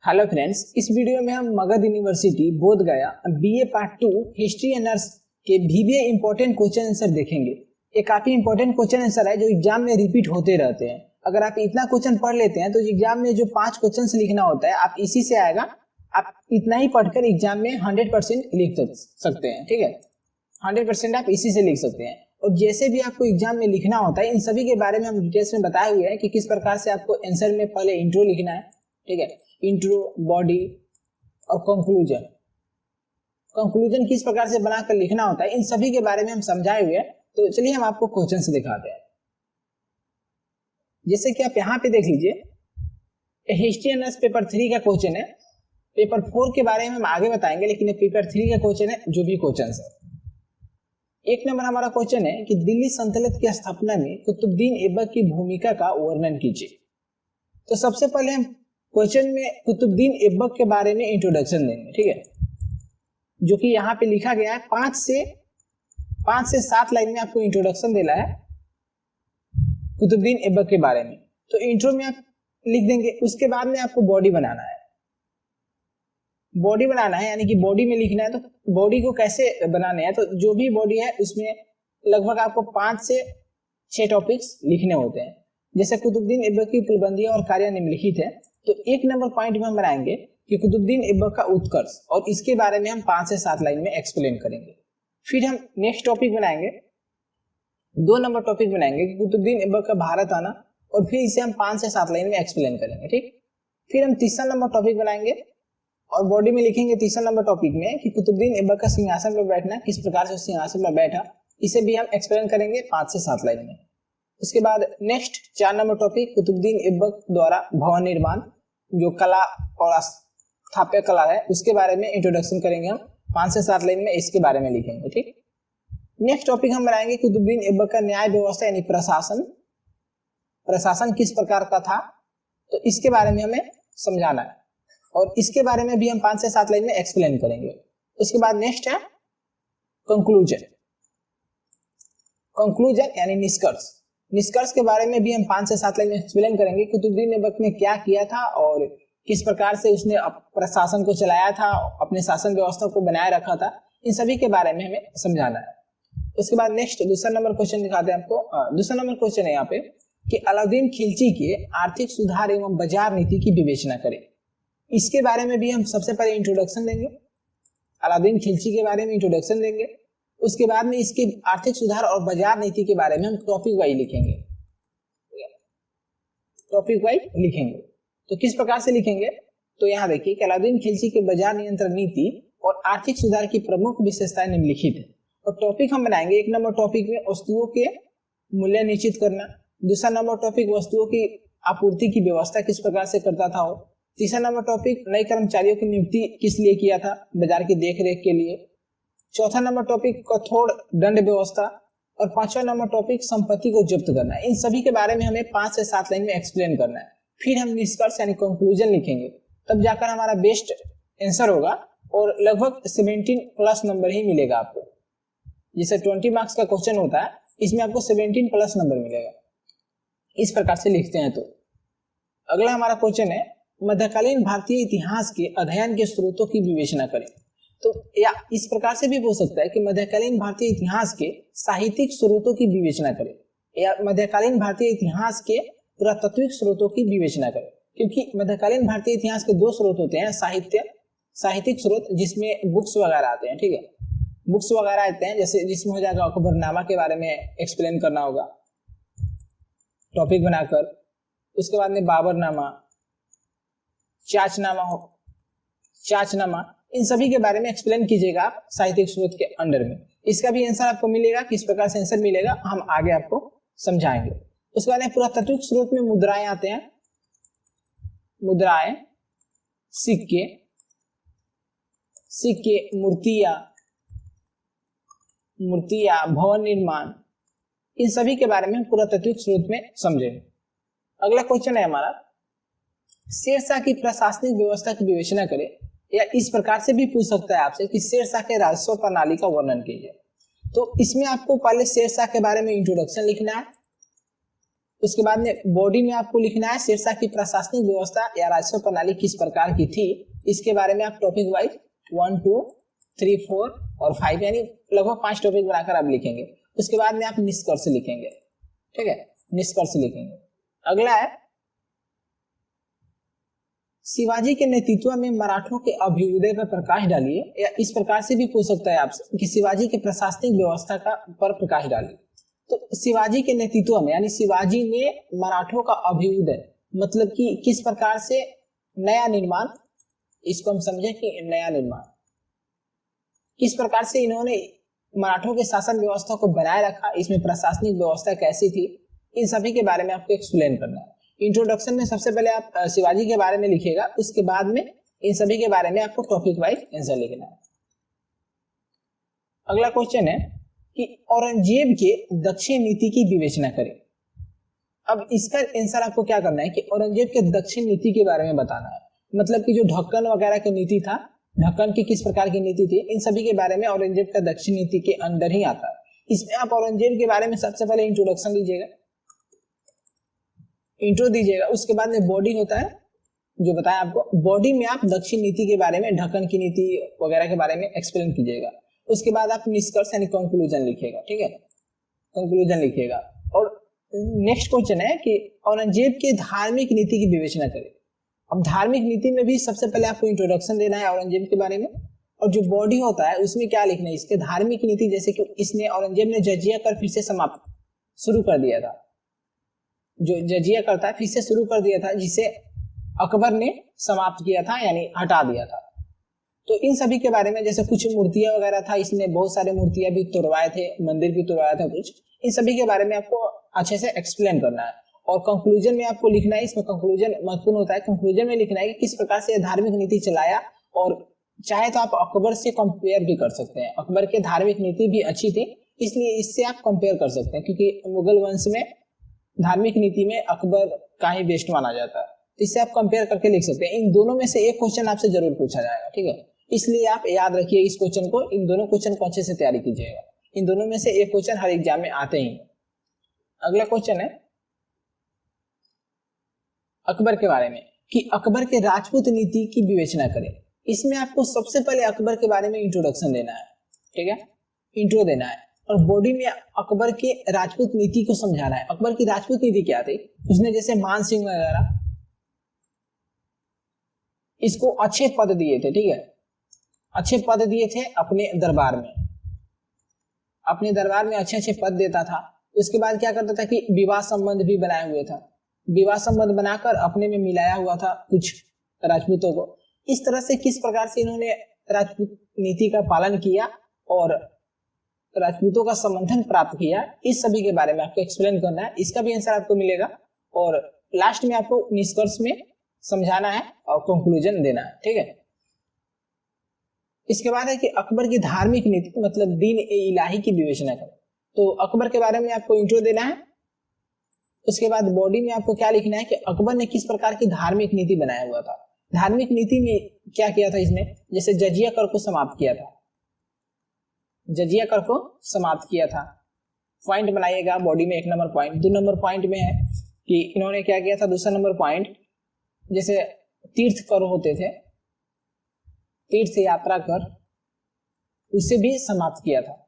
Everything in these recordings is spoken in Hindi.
हेलो फ्रेंड्स, इस वीडियो में हम Magadh university Bodh Gaya BA part 2 history and arts के वीवीए इंपॉर्टेंट क्वेश्चन आंसर देखेंगे। ये काफी इंपॉर्टेंट क्वेश्चन आंसर है जो एग्जाम में रिपीट होते रहते हैं। अगर आप इतना क्वेश्चन पढ़ लेते हैं तो एग्जाम में जो 5 क्वेश्चन लिखना होता है आप इसी से आएगा। आप इतना ही पढ़कर एग्जाम में 100% लिख सकते हैं। ठीक है, 100% आप इसी से लिख सकते हैं। और जैसे भी आपको एग्जाम में लिखना होता है इन सभी के बारे में हम डिटेल्स में बताए हुए हैं कि किस प्रकार से आपको आंसर में पहले इंट्रो लिखना है। ठीक है, इंट्रो, बॉडी और कंक्लूजन। कंक्लूजन किस प्रकार से बनाकर लिखना होता है इन सभी के बारे में हम समझाए हुए हैं। तो चलिए हम आपको क्वेश्चन से दिखाते हैं। जैसे कि आप यहाँ पे देख लीजिए, हिस्ट्री एंड अर्थ्स पेपर 3 का क्वेश्चन है। पेपर 4 के बारे में हम आगे बताएंगे, लेकिन पेपर 3 का क्वेश्चन है जो भी क्वेश्चन है। 1 नंबर हमारा क्वेश्चन है कि दिल्ली सल्तनत की स्थापना में कुतुबुद्दीन ऐबक की भूमिका का वर्णन कीजिए। तो सबसे पहले हम क्वेश्चन में कुतुबुद्दीन ऐबक के बारे में इंट्रोडक्शन देंगे। ठीक है, जो कि यहाँ पे लिखा गया है 5 से 7 लाइन में आपको इंट्रोडक्शन देना है कुतुबुद्दीन ऐबक के बारे में। तो इंट्रो में आप लिख देंगे, उसके बाद में आपको बॉडी बनाना है। बॉडी बनाना है यानी कि बॉडी में लिखना है। तो बॉडी को कैसे बनाने हैं, तो जो भी बॉडी है उसमें लगभग आपको 5 से 6 टॉपिक्स लिखने होते हैं। जैसे कुतुबुद्दीन ऐबक की कुलबंदियां और कार्य निम्नलिखित है। तो 1 नंबर पॉइंट में हम बनाएंगे कि कुतुबुद्दीन ऐबक का उत्कर्ष, और इसके बारे में हम 5 से 7 लाइन में एक्सप्लेन करेंगे। फिर हम नेक्स्ट टॉपिक बनाएंगे, 2 नंबर टॉपिक बनाएंगे कि कुतुबुद्दीन ऐबक का भारत आना, और फिर इसे हम 5 से 7 लाइन में एक्सप्लेन करेंगे। ठीक, फिर हम तीसरा नंबर टॉपिक बनाएंगे और बॉडी में लिखेंगे तीसरा नंबर टॉपिक में कि कुतुबुद्दीन ऐबक का सिंहासन पर बैठना, किस प्रकार से सिंहासन पर बैठा, इसे भी हम एक्सप्लेन करेंगे 5 से 7 लाइन में। उसके बाद next 4 number topic Qutubuddin Aibak द्वारा भवन निर्माण, जो कला और स्थापत्य कला है उसके बारे में इंट्रोडक्शन करेंगे हम 5 से 7 लाइन में, इसके बारे में लिखेंगे। ठीक, नेक्स्ट टॉपिक हम बनाएंगे कुतुबुद्दीन ऐबक का न्याय व्यवस्था यानी प्रशासन किस प्रकार का था, तो इसके बारे में हमें समझाना है और इसके बारे में भी हम 5 से 7 लाइन में एक्सप्लेन करेंगे। उसके बाद नेक्स्ट है कंक्लूजन यानी निष्कर्ष के बारे में भी हम 5 से 7 लाइन में एक्सप्लेन करेंगे। कुतुबुद्दीन ऐबक ने क्या किया था और किस प्रकार से उसने प्रशासन को चलाया था, अपने शासन व्यवस्था को बनाए रखा था, इन सभी के बारे में हमें समझाना है। उसके बाद नेक्स्ट दूसरा नंबर क्वेश्चन दिखाते हैं आपको। दूसरा नंबर क्वेश्चन है यहाँ पे कि अलाउद्दीन खिलजी के आर्थिक सुधार एवं बाजार नीति की विवेचना करें। इसके बारे में भी हम सबसे पहले इंट्रोडक्शन देंगे, अलाउद्दीन खिलजी के बारे में इंट्रोडक्शन देंगे। उसके बाद में इसके आर्थिक सुधार और बाजार नीति के बारे में हम टॉपिक वाइज लिखेंगे। तो किस प्रकार से लिखेंगे, तो यहाँ देखिए कि अलाउद्दीन खिलजी के बाजार नियंत्रण नीति और आर्थिक सुधार की प्रमुख विशेषताएं निम्नलिखित है। और टॉपिक हम बनाएंगे 1 नंबर टॉपिक में वस्तुओं के मूल्य निश्चित करना, दूसरा नंबर टॉपिक वस्तुओं की आपूर्ति की व्यवस्था किस प्रकार से करता था, तीसरा नंबर टॉपिक नए कर्मचारियों की नियुक्ति किस लिए किया था, बाजार की देखरेख के लिए, चौथा नंबर टॉपिक कठोर दंड व्यवस्था, और 5वां नंबर टॉपिक संपत्ति को जब्त करना। इन सभी के बारे में हमें 5 से 7 लाइन में एक्सप्लेन करना है। फिर हम निष्कर्ष यानी कंक्लूजन लिखेंगे, तब जाकर हमारा बेस्ट आंसर होगा और लगभग 17 प्लस नंबर ही मिलेगा आपको। जैसे 20 मार्क्स का क्वेश्चन होता है, इसमें आपको 17 प्लस नंबर मिलेगा। इस प्रकार से लिखते हैं। तो अगला हमारा क्वेश्चन है मध्यकालीन भारतीय इतिहास के अध्ययन के स्रोतों की विवेचना करें। तो या इस प्रकार से भी हो सकता है कि मध्यकालीन भारतीय इतिहास के साहित्यिक स्रोतों की विवेचना करें, या मध्यकालीन भारतीय इतिहास के पुरातात्विक स्रोतों की विवेचना करें। क्योंकि मध्यकालीन भारतीय इतिहास के 2 स्रोत होते हैं, साहित्यिक स्रोत जिसमें बुक्स वगैरह आते हैं। ठीक है, बुक्स वगैरह आते हैं, जैसे जिसमें हो जाएगा अकबरनामा के बारे में एक्सप्लेन करना होगा टॉपिक बनाकर। उसके बाद में बाबरनामा, चाचनामा, इन सभी के बारे में एक्सप्लेन कीजिएगा आप साहित्यिक स्रोत के अंडर में। इसका भी आंसर आपको मिलेगा, किस प्रकार से आंसर मिलेगा हम आगे आपको समझाएंगे। उसके बाद पुरातात्विक स्रोत में मुद्राएं आते हैं, मुद्राएं, सिक्के, मूर्तियां, भवन निर्माण, इन सभी के बारे में पुरातात्विक स्रोत में समझेंगे। अगला क्वेश्चन है हमारा शेरशाह की प्रशासनिक व्यवस्था की विवेचना करें, या इस प्रकार से भी पूछ सकता है आपसे कि शेरशाह के राजस्व प्रणाली का वर्णन कीजिए। तो इसमें आपको पहले शेरशाह के बारे में इंट्रोडक्शन लिखना है, उसके बाद में बॉडी में आपको लिखना है सिरसा की प्रशासनिक व्यवस्था या राजस्व प्रणाली किस प्रकार की थी, इसके बारे में आप टॉपिक वाइज 1, 2, 3, 4 और 5 यानी लगभग 5 टॉपिक बनाकर आप लिखेंगे। उसके बाद में आप निष्कर्ष लिखेंगे, ठीक है, निष्कर्ष लिखेंगे। अगला है शिवाजी के नेतृत्व में मराठों के अभ्युदय पर प्रकाश डालिए, या इस प्रकार से भी पूछ सकता है आपसे कि शिवाजी के प्रशासनिक व्यवस्था का पर प्रकाश डालिए। तो शिवाजी के नेतृत्व में यानी शिवाजी ने मराठों का अभ्युदय मतलब कि किस प्रकार से नया निर्माण, इसको हम समझे कि नया निर्माण किस प्रकार से इन्होंने मराठों के शासन व्यवस्था को बनाए रखा, इसमें प्रशासनिक व्यवस्था कैसी थी, इन सभी के बारे में आपको एक्सप्लेन करना है। इंट्रोडक्शन में सबसे पहले आप शिवाजी के बारे में लिखिएगा, उसके बाद में इन सभी के बारे में आपको टॉपिक वाइज आंसर लिखना है। अगला क्वेश्चन है कि औरंगजेब के दक्षिण नीति की विवेचना करें। अब इसका आंसर आपको क्या करना है कि औरंगजेब के दक्षिण नीति के बारे में बताना है, मतलब कि जो ढक्कन वगैरह की नीति था, ढक्कन की किस प्रकार की नीति थी, इन सभी के बारे में औरंगजेब का दक्षिण नीति के अंदर ही आता है। इसमें आप औरंगजेब के बारे में सबसे पहले इंट्रोडक्शन लीजिएगा, इंट्रो दीजिएगा। उसके बाद में बॉडी होता है जो बताया आपको, बॉडी में आप दक्षिण नीति के बारे में, ढक्कन की नीति वगैरह के बारे में एक्सप्लेन कीजिएगा। उसके बाद आप निष्कर्ष यानी कंक्लूजन लिखिएगा, ठीक है, कंक्लूजन लिखिएगा। और नेक्स्ट क्वेश्चन है कि औरंगजेब की धार्मिक नीति की विवेचना करें। अब धार्मिक नीति में भी सबसे पहले आपको इंट्रोडक्शन देना है औरंगजेब के बारे में, और जो बॉडी होता है उसमें क्या लिखना है इसके धार्मिक नीति, जैसे कि इसने औरंगजेब ने जजिया कर फिर से समाप्त शुरू कर दिया था, जो जजिया करता है फिर से शुरू कर दिया था, जिसे अकबर ने समाप्त किया था यानी हटा दिया था। तो इन सभी के बारे में, जैसे कुछ मूर्तियां वगैरह था, इसने बहुत सारे मूर्तियां भी तोड़वाए थे, मंदिर भी तोड़वाया था कुछ, इन सभी के बारे में आपको अच्छे से एक्सप्लेन करना है। और कंक्लूजन में आपको लिखना है, इसमें कंक्लूजन महत्वपूर्ण होता है, कंक्लूजन में लिखना है कि किस प्रकार से धार्मिक नीति चलाया, और चाहे तो आप अकबर से कंपेयर भी कर सकते हैं, अकबर की धार्मिक नीति भी अच्छी थी इसलिए इससे आप कंपेयर कर सकते हैं, क्योंकि मुगल वंश में धार्मिक नीति में अकबर का ही बेस्ट माना जाता है, इससे आप कंपेयर करके लिख सकते हैं। इन दोनों में से एक क्वेश्चन आपसे जरूर पूछा जाएगा, ठीक है, इसलिए आप याद रखिए इस क्वेश्चन को, इन दोनों क्वेश्चन को अच्छे से तैयारी कीजिएगा, इन दोनों में से एक क्वेश्चन हर एग्जाम में आते ही। अगला क्वेश्चन है अकबर के बारे में कि अकबर के राजपूत नीति की विवेचना करें। इसमें आपको सबसे पहले अकबर के बारे में इंट्रोडक्शन देना है, ठीक है, इंट्रो देना है, और बॉडी में अकबर के राजपूत नीति को समझाना है। अकबर की राजपूत नीति क्या थी, उसने जैसे मान सिंह वगैरह इसको अच्छे पद दिए थे, ठीक है, अच्छे पद दिए थे अपने दरबार में, अपने दरबार में अच्छे अच्छे पद देता था। उसके बाद क्या करता था कि विवाह संबंध भी बनाए हुए था, विवाह संबंध बनाकर अपने में मिलाया हुआ था कुछ राजपूतों को। इस तरह से किस प्रकार से इन्होंने राजपूत नीति का पालन किया और राजपूतों का समर्थन प्राप्त किया, इस सभी के बारे में आपको एक्सप्लेन करना है, इसका भी आंसर आपको मिलेगा। और लास्ट में आपको निष्कर्ष में समझाना है और कंक्लूजन देना है, ठीक है। इसके बाद है कि अकबर की धार्मिक नीति मतलब दीन ए इलाही की विवेचना करें। तो अकबर के बारे में आपको इंट्रो देना है, उसके बाद बॉडी में आपको क्या लिखना है कि अकबर ने किस प्रकार की धार्मिक नीति बनाया हुआ था। धार्मिक नीति में क्या किया था इसने, जैसे जजिया कर को समाप्त किया था, जजिया कर को समाप्त किया था। पॉइंट बनाइएगा बॉडी में, 1 नंबर पॉइंट। 2 नंबर पॉइंट में है कि इन्होंने क्या किया था, दूसरा नंबर पॉइंट जैसे तीर्थ कर होते थे, तीर्थ यात्रा कर, उसे भी समाप्त किया था।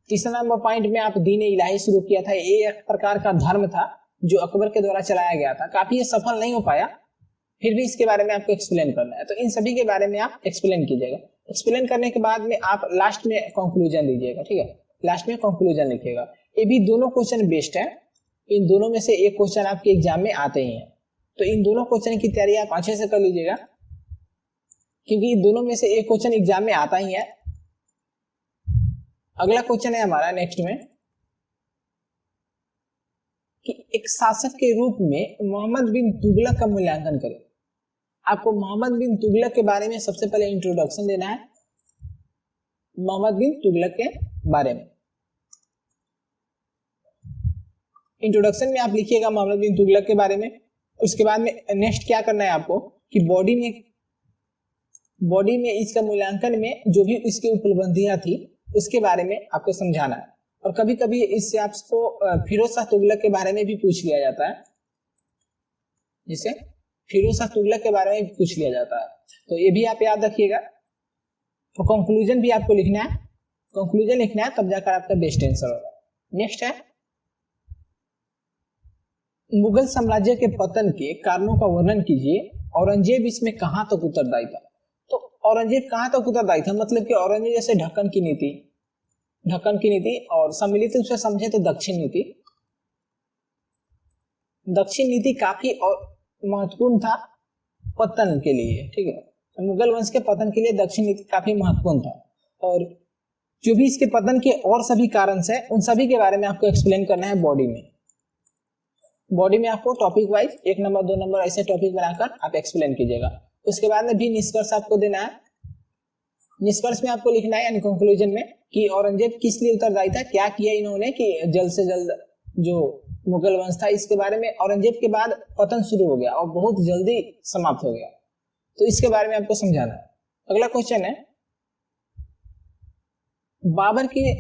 तीसरा नंबर पॉइंट में आप दीन इलाही शुरू किया था, ये एक प्रकार का धर्म था जो अकबर के द्वारा चलाया गया था, काफी ये सफल नहीं हो पाया, फिर भी इसके बारे में आपको एक्सप्लेन करना है। तो इन सभी के बारे में आप एक्सप्लेन कीजिएगा, एक्सप्लेन करने के बाद में आप लास्ट में कंक्लूजन दीजिएगा, ठीक है, लास्ट में कंक्लूजन लिखिएगा। ये भी दोनों क्वेश्चन बेस्ट है, इन दोनों में से एक क्वेश्चन आपके एग्जाम में आते ही हैं, तो इन दोनों क्वेश्चन की तैयारी आप अच्छे से कर लीजिएगा, क्योंकि दोनों में से एक क्वेश्चन एग्जाम में आता ही है। अगला क्वेश्चन है हमारा नेक्स्ट में कि एक शासक के रूप में मोहम्मद बिन तुगलक का मूल्यांकन करें। आपको मोहम्मद बिन तुगलक के बारे में सबसे पहले इंट्रोडक्शन देना है, मोहम्मद बिन तुगलक के बारे में। इंट्रोडक्शन में आप लिखिएगा मोहम्मद बिन तुगलक के बारे में। उसके बाद में नेक्स्ट क्या करना है आपको कि बॉडी में इसका मूल्यांकन में जो भी इसकी उपलब्धियां थी उसके बारे में आपको समझाना है। और कभी कभी इससे आपको फिरोज शाह तुगलक के बारे में भी पूछ लिया जाता है, जिसे फिरोज शाह तुगलक के बारे में भी पूछ लिया जाता है, तो ये भी आप याद रखिएगा। तो कंक्लूजन भी आपको लिखना है, कंक्लूजन लिखना है, तब जाकर आपका बेस्ट आंसर होगा। नेक्स्ट है मुगल साम्राज्य के पतन के कारणों का वर्णन कीजिए, औरंगजेब इसमें कहां तक उत्तरदायी था। तो औरंगजेब कहां तक उत्तरदायी था, मतलब कि औरंगजेब जैसे ढक्कन की नीति और सम्मिलित रूप से समझे तो दक्षिण नीति काफी और महत्वपूर्ण था पतन के लिए, ठीक है। तो मुगल वंश के पतन के लिए दक्षिण नीति काफी महत्वपूर्ण था, और जो भी इसके पतन के और सभी कारण है उन सभी के बारे में आपको एक्सप्लेन करना है बॉडी में आपको टॉपिक वाइज 1 नंबर 2 नंबर ऐसे टॉपिक बनाकर आप एक्सप्लेन कीजिएगा। उसके बाद में भी निष्कर्ष आपको देना है, निष्कर्ष में आपको लिखना है यानी कंक्लूजन में कि औरंगजेब किस लिए उत्तरदायी था, क्या किया इन्होंने कि जल्द से जल्द जो मुगल वंश था इसके बारे में, औरंगजेब के बाद पतन शुरू हो गया और बहुत जल्दी समाप्त हो गया, तो इसके बारे में आपको समझाना है। अगला क्वेश्चन है बाबर की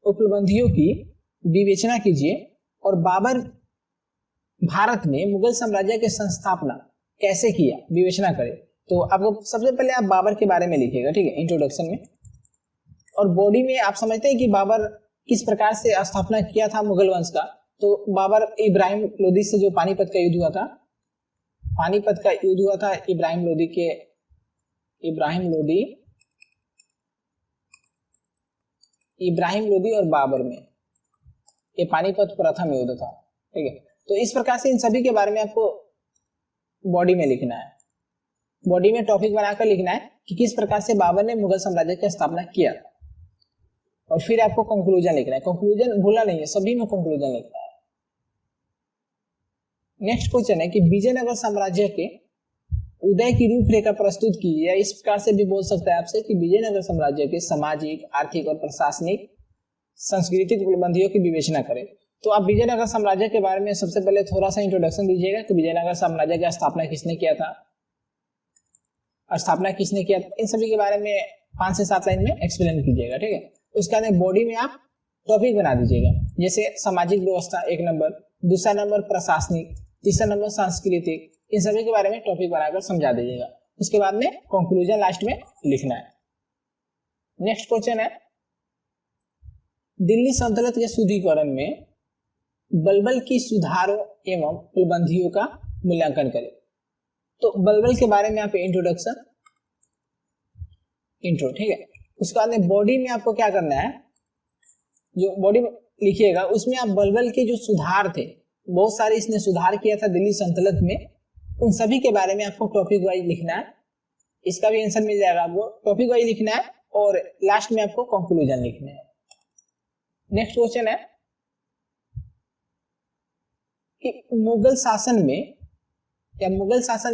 उपलब्धियों की विवेचना कीजिए और बाबर भारत में मुगल साम्राज्य की संस्थापना कैसे किया, विवेचना करें। तो आपको सबसे पहले आप बाबर के बारे में लिखिएगा, ठीक है, इंट्रोडक्शन में। और बॉडी में आप समझते हैं कि बाबर किस प्रकार से स्थापना किया था मुगल वंश का। तो बाबर इब्राहिम लोदी से जो पानीपत का युद्ध हुआ था, इब्राहिम लोदी और बाबर में ये पानीपत प्रथम युद्ध था, ठीक है। तो इस प्रकार से इन सभी के बारे में आपको बॉडी में लिखना है, बॉडी में टॉपिक बनाकर लिखना है कि किस प्रकार से बाबर ने मुगल साम्राज्य की स्थापना किया, और फिर आपको कंक्लूजन लिखना है। कंक्लूजन भूलना नहीं है, सभी में कंक्लूजन लिखना है। नेक्स्ट क्वेश्चन है कि विजयनगर साम्राज्य के उदय की रूपरेखा प्रस्तुत की, या इस प्रकार से भी बोल सकता है आपसे कि विजयनगर साम्राज्य के सामाजिक, आर्थिक और प्रशासनिक सांस्कृतिक उपलब्धियों की विवेचना करें। तो आप विजयनगर साम्राज्य के बारे में सबसे पहले थोड़ा सा इंट्रोडक्शन दीजिएगा कि विजयनगर साम्राज्य की स्थापना किसने किया था, इन सभी के बारे में 5 से 7 लाइन में एक्सप्लेन कीजिएगा, ठीक है। उसके बाद बॉडी में आप टॉपिक बना दीजिएगा, जैसे सामाजिक व्यवस्था 1 नंबर, दूसरा नंबर प्रशासनिक, तीसरा नंबर सांस्कृतिक, इन सभी के बारे में टॉपिक बनाकर समझा दीजिएगा। उसके बाद में कंक्लूजन लास्ट में लिखना है। नेक्स्ट क्वेश्चन है दिल्ली सल्तनत के शुद्धिकरण में बलबल की सुधारों एवं उपलब्धियों का मूल्यांकन करें। तो बलबल के बारे में आप इंट्रो, ठीक है। उसके बाद में बॉडी में आपको क्या करना है, जो बॉडी लिखिएगा उसमें आप बलबल के जो सुधार थे, बहुत सारे इसने सुधार किया था दिल्ली सल्तनत में, उन सभी के बारे में आपको टॉपिक वाइज लिखना है। इसका भी आंसर मिल जाएगा आपको, टॉपिक वाइज लिखना है और लास्ट में आपको कंक्लूजन लिखना है। नेक्स्ट क्वेश्चन है कि मुगल शासन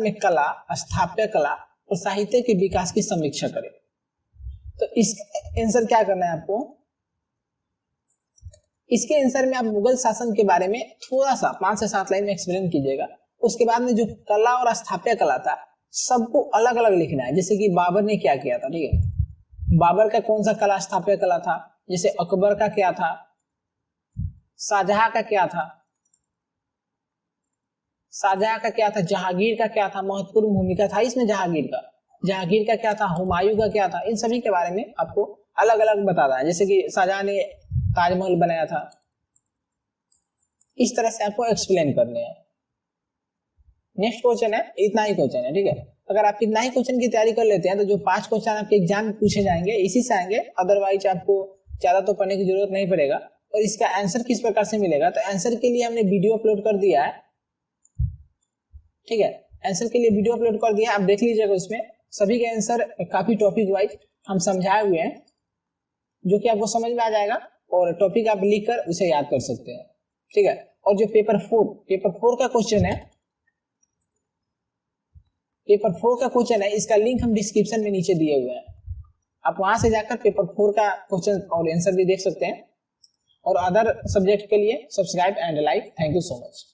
में कला, स्थापत्य कला और साहित्य के विकास की समीक्षा करें। तो इस आंसर क्या करना है आपको, इसके आंसर में आप मुगल शासन के बारे में थोड़ा सा 5 से 7 लाइन में एक्सप्लेन कीजिएगा। उसके बाद में जो कला और स्थापत्य कला था सबको अलग अलग लिखना है, जैसे कि बाबर ने क्या किया था, ठीक है, बाबर का कौन सा कला स्थापत्य कला था, जैसे अकबर का क्या था, शाहजहां का क्या था, जहांगीर का क्या था, महत्वपूर्ण भूमिका था इसमें जहांगीर का क्या था, हुमायूं का क्या था, इन सभी के बारे में आपको अलग अलग बताना है। जैसे कि शाहजहां ने ताजमहल बनाया था, इस तरह से आपको एक्सप्लेन करने हैं। नेक्स्ट क्वेश्चन है, इतना ही क्वेश्चन है, ठीक है। अगर आप इतना ही क्वेश्चन की तैयारी कर लेते हैं तो जो 5 क्वेश्चन आपके एग्जाम में पूछे जाएंगे इसी से आएंगे, अदरवाइज आपको ज्यादा तो पढ़ने की जरूरत नहीं पड़ेगा। और इसका आंसर किस प्रकार से मिलेगा, तो आंसर के लिए हमने वीडियो अपलोड कर दिया है, ठीक है, आंसर के लिए वीडियो अपलोड कर दिया है, आप देख लीजिएगा। उसमें सभी के आंसर काफी टॉपिक वाइज हम समझाए हुए हैं, जो कि आपको समझ में आ जाएगा और टॉपिक आप लिखकर उसे याद कर सकते हैं, ठीक है। और जो पेपर 4 का क्वेश्चन है, इसका लिंक हम डिस्क्रिप्शन में नीचे दिए हुए हैं, आप वहां से जाकर पेपर 4 का क्वेश्चन और आंसर भी देख सकते हैं। और अदर सब्जेक्ट के लिए subscribe and like. Thank you so much.